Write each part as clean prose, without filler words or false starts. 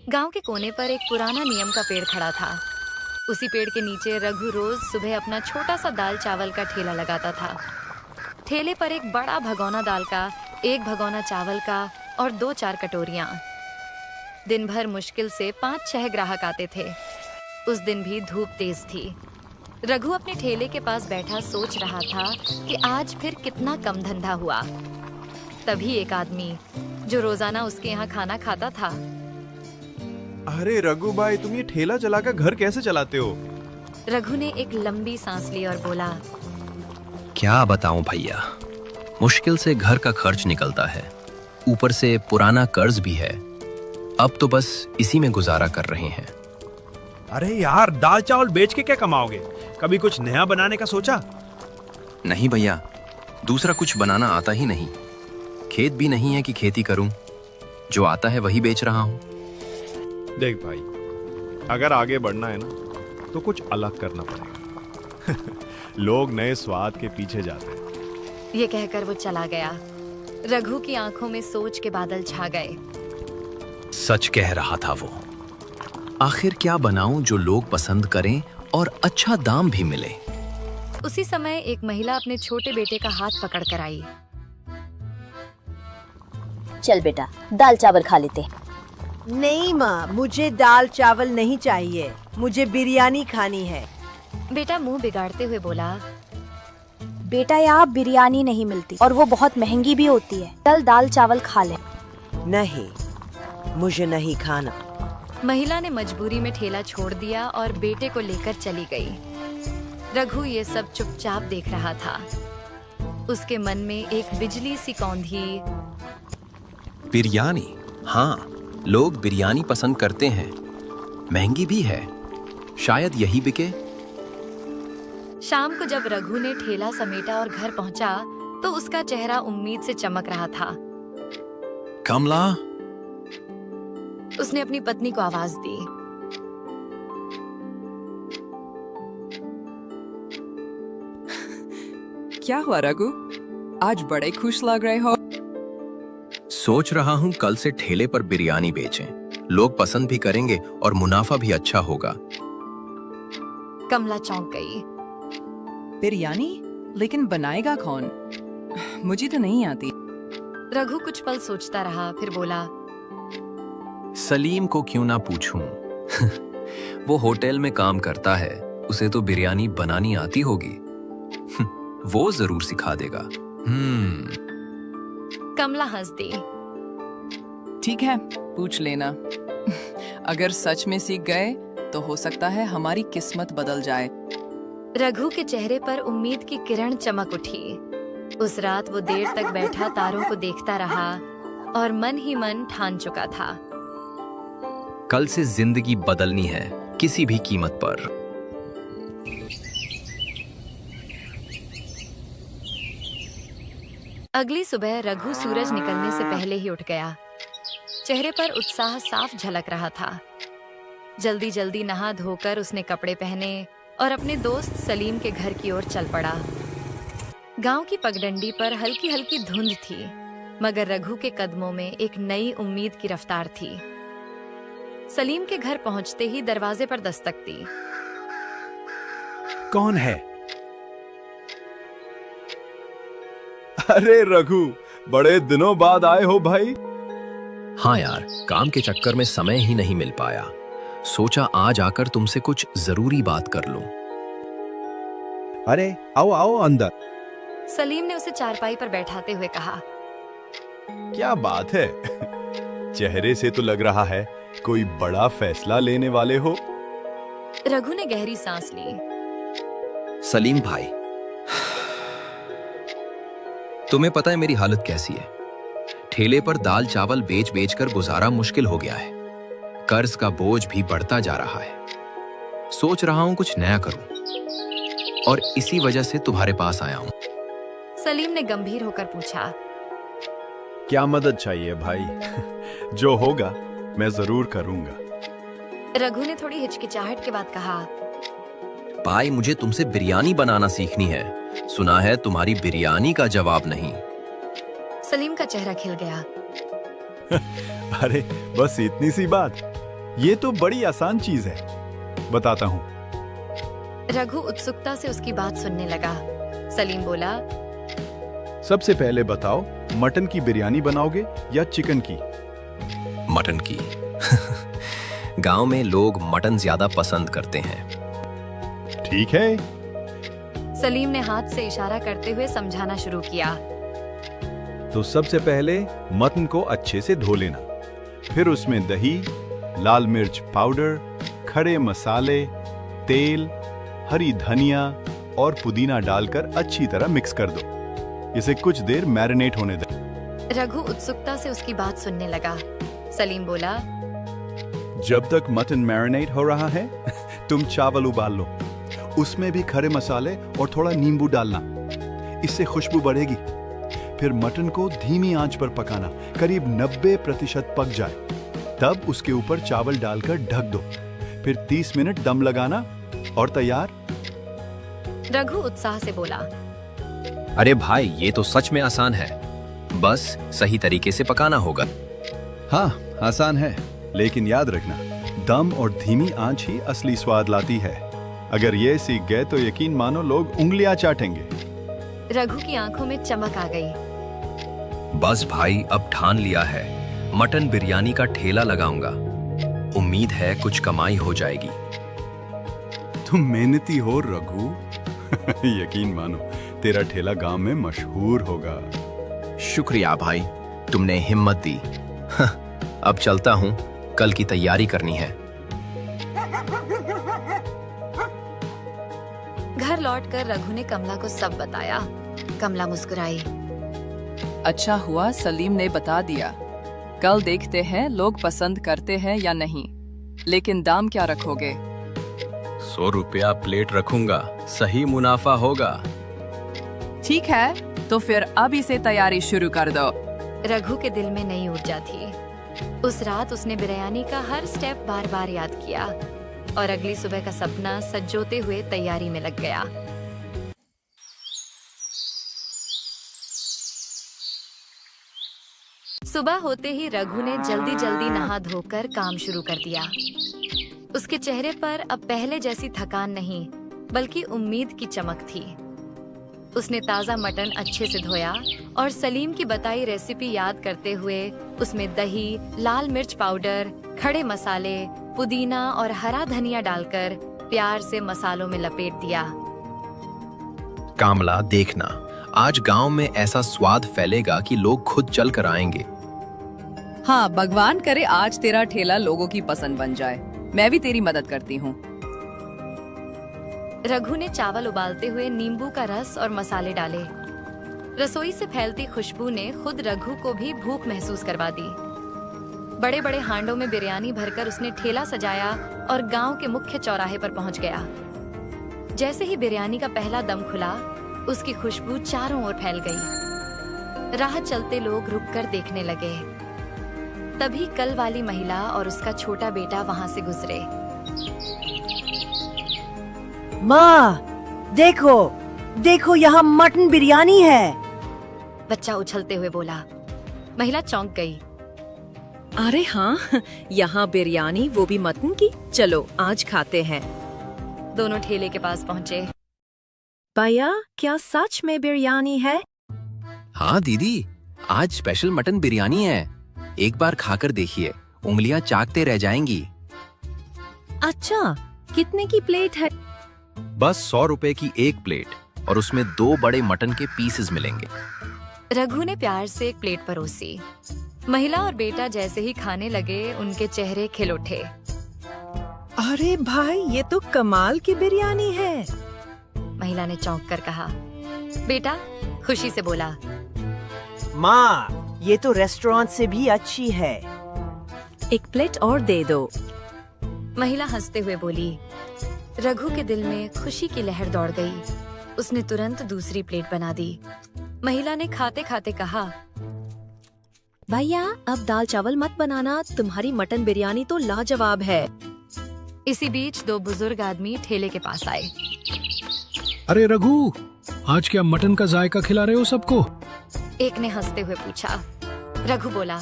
गांव के कोने पर एक पुराना नियम का पेड़ खड़ा था। उसी पेड़ के नीचे रघु रोज सुबह अपना छोटा सा दाल चावल का ठेला लगाता था। ठेले पर एक बड़ा भगोना दाल का, एक भगोना चावल का और 2-4 कटोरियां। दिन भर मुश्किल से 5-6 ग्राहक आते थे। उस दिन भी धूप तेज थी। रघु अपने ठेले के पास बैठा सोच रहा था कि आज फिर कितना कम धंधा हुआ। तभी एक आदमी जो रोजाना उसके यहाँ खाना खाता था। अरे रघु भाई, तुम ये ठेला चलाकर घर कैसे चलाते हो? रघु ने एक लंबी सांस ली और बोला, क्या बताऊं भैया, मुश्किल से घर का खर्च निकलता है, ऊपर से पुराना कर्ज भी है। अब तो बस इसी में गुजारा कर रहे हैं। अरे यार, दाल चावल बेच के क्या कमाओगे? कभी कुछ नया बनाने का सोचा? नहीं भैया, दूसरा कुछ बनाना आता ही नहीं। खेत भी नहीं है कि खेती करूं, जो आता है वही बेच रहा हूं। देख भाई, अगर आगे बढ़ना है ना तो कुछ अलग करना पड़ेगा। लोग नए स्वाद के पीछे जाते हैं। ये कहकर वो चला गया। रघु की आंखों में सोच के बादल छा गए। सच कह रहा था वो। आखिर क्या बनाऊं जो लोग पसंद करें और अच्छा दाम भी मिले। उसी समय एक महिला अपने छोटे बेटे का हाथ पकड़ कर आई। चल बेटा, दाल चावल खा लेते। नहीं माँ, मुझे दाल चावल नहीं चाहिए, मुझे बिरयानी खानी है। बेटा मुंह बिगाड़ते हुए बोला, बेटा यहाँ बिरयानी नहीं मिलती और वो बहुत महंगी भी होती है। चल दाल चावल खा ले। नहीं, मुझे नहीं खाना। महिला ने मजबूरी में ठेला छोड़ दिया और बेटे को लेकर चली गई। रघु ये सब चुपचाप देख रहा था। उसके मन में एक बिजली सी कौंधी। बिरयानी, हाँ, लोग बिरयानी पसंद करते हैं, महंगी भी है, शायद यही बिके। शाम को जब रघु ने ठेला समेटा और घर पहुंचा तो उसका चेहरा उम्मीद से चमक रहा था। कमला, उसने अपनी पत्नी को आवाज दी। क्या हुआ रघु, आज बड़े खुश लग रहे हो? सोच रहा हूँ कल से ठेले पर बिरयानी बेचें, लोग पसंद भी करेंगे और मुनाफा भी अच्छा होगा। कमला चौंक गई। बिरयानी? लेकिन बनाएगा कौन? मुझे तो नहीं आती। रघु कुछ पल सोचता रहा, फिर बोला, सलीम को क्यों ना पूछूं? वो होटल में काम करता है, उसे तो बिरयानी बनानी आती होगी। वो जरूर सिखा देगा। कमला हंस दी। ठीक है, पूछ लेना। अगर सच में सीख गए तो हो सकता है हमारी किस्मत बदल जाए। रघु के चेहरे पर उम्मीद की किरण चमक उठी। उस रात वो देर तक बैठा तारों को देखता रहा और मन ही मन ठान चुका था, कल से जिंदगी बदलनी है, किसी भी कीमत पर। अगली सुबह रघु सूरज निकलने से पहले ही उठ गया। चेहरे पर उत्साह साफ झलक रहा था। जल्दी जल्दी नहा धोकर उसने कपड़े पहने और अपने दोस्त सलीम के घर की ओर चल पड़ा। गांव की पगडंडी पर हल्की हल्की धुंध थी, मगर रघु के कदमों में एक नई उम्मीद की रफ्तार थी। सलीम के घर पहुंचते ही दरवाजे पर दस्तक दी। कौन है? अरे रघु, बड़े दिनों बाद आए हो भाई। हाँ यार, काम के चक्कर में समय ही नहीं मिल पाया। सोचा आज आकर तुमसे कुछ जरूरी बात कर लूं। अरे आओ आओ अंदर। सलीम ने उसे चारपाई पर बैठाते हुए कहा, क्या बात है? चेहरे से तो लग रहा है कोई बड़ा फैसला लेने वाले हो। रघु ने गहरी सांस ली। सलीम भाई, तुम्हें पता है मेरी हालत कैसी है? ठेले पर दाल चावल बेच बेच कर गुजारा मुश्किल हो गया है। कर्ज का बोझ भी बढ़ता जा रहा है। सोच रहा हूं कुछ नया करूं और इसी वजह से तुम्हारे पास आया हूं। सलीम ने गंभीर होकर पूछा, क्या मदद चाहिए भाई? जो होगा मैं जरूर करूंगा। रघु ने थोड़ी हिचकिचाहट के बाद कहा, भाई मुझे तुमसे बिरयानी बनाना सीखनी है। सुना है तुम्हारी बिरयानी का जवाब नहीं। सलीम का चेहरा खिल गया। अरे बस इतनी सी बात। ये तो बड़ी आसान चीज है, बताता हूँ। रघु उत्सुकता से उसकी बात सुनने लगा। सलीम बोला, सबसे पहले बताओ, मटन की बिरयानी बनाओगे या चिकन की? मटन की। गांव में लोग मटन ज्यादा पसंद करते हैं। ठीक है। सलीम ने हाथ से इशारा करते हुए समझाना शुरू किया। तो सबसे पहले मटन को अच्छे से धो लेना, फिर उसमें दही, लाल मिर्च पाउडर, खड़े मसाले, तेल, हरी धनिया और पुदीना डालकर अच्छी तरह मिक्स कर दो। इसे कुछ देर मैरिनेट होने दें। रघु उत्सुकता से उसकी बात सुनने लगा। सलीम बोला, जब तक मटन मैरिनेट हो रहा है, तुम चावल उबाल लो। उसमें भी खड़े मसाले और थोड़ा नींबू डालना, इससे खुशबू बढ़ेगी। फिर मटन को धीमी आंच पर पकाना, करीब 90% पक जाए, तब उसके ऊपर चावल डालकर ढक दो। फिर 30 मिनट दम लगाना और तैयार। रघु उत्साह से बोला, अरे भाई, ये तो सच में आसान है, बस सही तरीके से पकाना होगा। हाँ, आसान है, लेकिन याद रखना, दम और धीमी आंच ही असली स्वाद लाती है। अगर ये सीख गए तो यकीन मानो लोग उंगलियां चाटेंगे। रघु की आंखों में चमक आ गई। बस भाई, अब ठान लिया है, मटन बिरयानी का ठेला लगाऊंगा। उम्मीद है कुछ कमाई हो जाएगी। तुम मेहनती हो रघु। यकीन मानो, तेरा ठेला गांव में मशहूर होगा। शुक्रिया भाई, तुमने हिम्मत दी। अब चलता हूँ, कल की तैयारी करनी है। घर लौटकर रघु ने कमला को सब बताया। कमला मुस्कुराई। अच्छा हुआ सलीम ने बता दिया। कल देखते हैं लोग पसंद करते हैं या नहीं। लेकिन दाम क्या रखोगे? 100 रुपया प्लेट रखूंगा, सही मुनाफा होगा। ठीक है, तो फिर अब इसे तैयारी शुरू कर दो। रघु के दिल में नई ऊर्जा थी। उस रात उसने बिरयानी का हर स्टेप बार बार याद किया और अगली सुबह का सपना सजोते हुए तैयारी में लग गया। सुबह होते ही रघु ने जल्दी जल्दी नहा धोकर काम शुरू कर दिया। उसके चेहरे पर अब पहले जैसी थकान नहीं, बल्कि उम्मीद की चमक थी। उसने ताज़ा मटन अच्छे से धोया और सलीम की बताई रेसिपी याद करते हुए उसमें दही, लाल मिर्च पाउडर, खड़े मसाले, पुदीना और हरा धनिया डालकर प्यार से मसालों में लपेट दिया। कामला, देखना, आज गांव में ऐसा स्वाद फैलेगा कि लोग खुद चल कर आएंगे। हाँ, भगवान करे आज तेरा ठेला लोगों की पसंद बन जाए। मैं भी तेरी मदद करती हूँ। रघु ने चावल उबालते हुए नींबू का रस और मसाले डाले। रसोई से फैलती खुशबू ने खुद रघु को भी भूख महसूस करवा दी। बड़े बड़े हांडों में बिरयानी भरकर उसने ठेला सजाया और गांव के मुख्य चौराहे पर पहुंच गया। जैसे ही बिरयानी का पहला दम खुला, उसकी खुशबू चारों ओर फैल गई। राह चलते लोग रुककर देखने लगे। तभी कल वाली महिला और उसका छोटा बेटा वहां से गुजरे। माँ, देखो देखो, यहाँ मटन बिरयानी है। बच्चा उछलते हुए बोला। महिला चौंक गई। अरे हाँ, यहाँ बिरयानी, वो भी मटन की। चलो आज खाते हैं। दोनों ठेले के पास पहुँचे। भैया, क्या सच में बिरयानी है? हाँ दीदी, आज स्पेशल मटन बिरयानी है। एक बार खाकर देखिए, उंगलियां चाटते रह जाएंगी। अच्छा, कितने की प्लेट है? बस 100 रुपए की एक प्लेट, और उसमें 2 बड़े मटन के पीसेस मिलेंगे। रघु ने प्यार से एक प्लेट परोसी। महिला और बेटा जैसे ही खाने लगे, उनके चेहरे खिल उठे। अरे भाई, ये तो कमाल की बिरयानी है। महिला ने चौंक कर कहा। बेटा खुशी से बोला, माँ, ये तो रेस्टोरेंट से भी अच्छी है। एक प्लेट और दे दो। महिला हंसते हुए बोली। रघु के दिल में खुशी की लहर दौड़ गई। उसने तुरंत दूसरी प्लेट बना दी। महिला ने खाते खाते कहा, भैया, अब दाल चावल मत बनाना, तुम्हारी मटन बिरयानी तो लाजवाब है। इसी बीच 2 बुजुर्ग आदमी ठेले के पास आए। अरे रघु, आज क्या मटन का जायका खिला रहे हो सबको? एक ने हंसते हुए पूछा। रघु बोला,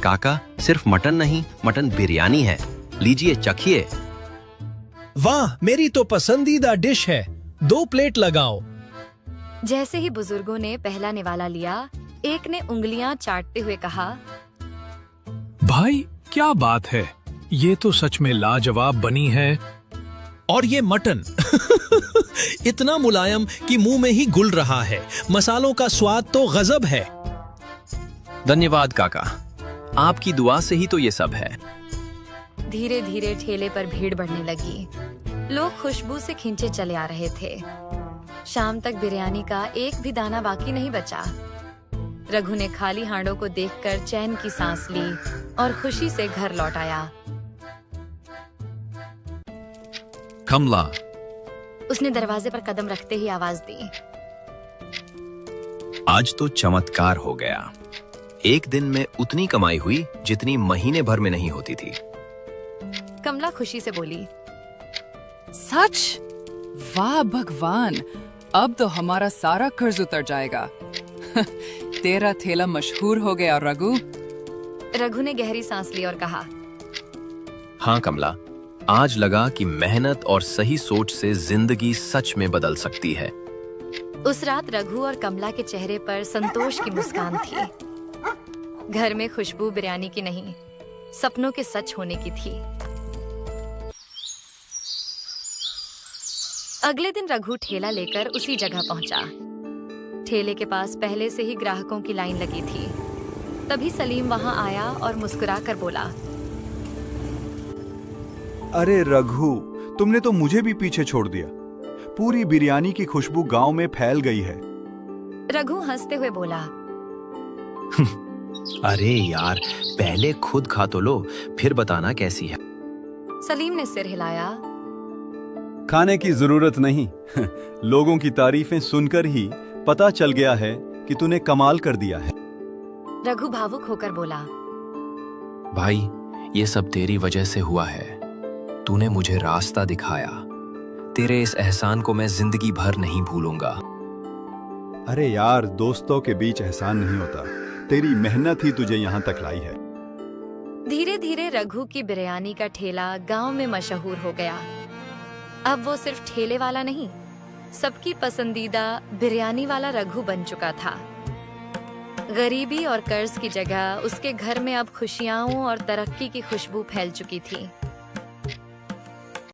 काका, सिर्फ मटन नहीं, मटन बिरयानी है। लीजिए, चखिए। वाह, मेरी तो पसंदीदा डिश है। 2 प्लेट लगाओ। जैसे ही बुजुर्गों ने पहला निवाला लिया, एक ने उंगलियां चाटते हुए कहा, भाई क्या बात है, ये तो सच में लाजवाब बनी है। और ये मटन इतना मुलायम कि मुंह में ही घुल रहा है। मसालों का स्वाद तो गजब है। धन्यवाद काका, आपकी दुआ से ही तो ये सब है। धीरे धीरे ठेले पर भीड़ बढ़ने लगी। लोग खुशबू से खींचे चले आ रहे थे। शाम तक बिरयानी का एक भी दाना बाकी नहीं बचा। रघु ने खाली हांडों को देखकर चैन की सांस ली और खुशी से घर लौट आया। कमला, उसने दरवाजे पर कदम रखते ही आवाज दी, आज तो चमत्कार हो गया। एक दिन में उतनी कमाई हुई जितनी महीने भर में नहीं होती थी। कमला खुशी से बोली, सच? वाह भगवान, अब तो हमारा सारा कर्ज उतर जाएगा। तेरा ठेला मशहूर हो गया रघु। रघु ने गहरी सांस ली और कहा, हाँ कमला, आज लगा कि मेहनत और सही सोच से जिंदगी सच में बदल सकती है। उस रात रघु और कमला के चेहरे पर संतोष की मुस्कान थी। घर में खुशबू बिरयानी की नहीं, सपनों के सच होने की थी। अगले दिन रघु ठेला लेकर उसी जगह पहुंचा। ठेले के पास पहले से ही ग्राहकों की लाइन लगी थी। तभी सलीम वहां आया और मुस्कुराकर बोला, अरे रघु, तुमने तो मुझे भी पीछे छोड़ दिया। पूरी बिरयानी की खुशबू गांव में फैल गई है। रघु हंसते हुए बोला, अरे यार, पहले खुद खा तो लो, फिर बताना कैसी है। सलीम ने सिर हिलाया। खाने की जरूरत नहीं। लोगों की तारीफें सुनकर ही पता चल गया है कि तूने कमाल कर दिया है। रघु भावुक होकर बोला, भाई, ये सब तेरी वजह से हुआ है। तूने मुझे रास्ता दिखाया। तेरे इस एहसान को मैं जिंदगी भर नहीं भूलूंगा। अरे यार, दोस्तों के बीच एहसान नहीं होता। तेरी मेहनत ही तुझे यहाँ तक लाई है। धीरे धीरे रघु की बिरयानी का ठेला गांव में मशहूर हो गया। अब वो सिर्फ ठेले वाला नहीं, सबकी पसंदीदा बिरयानी वाला रघु बन चुका था। गरीबी और कर्ज की जगह उसके घर में अब खुशियां और तरक्की की खुशबू फैल चुकी थी।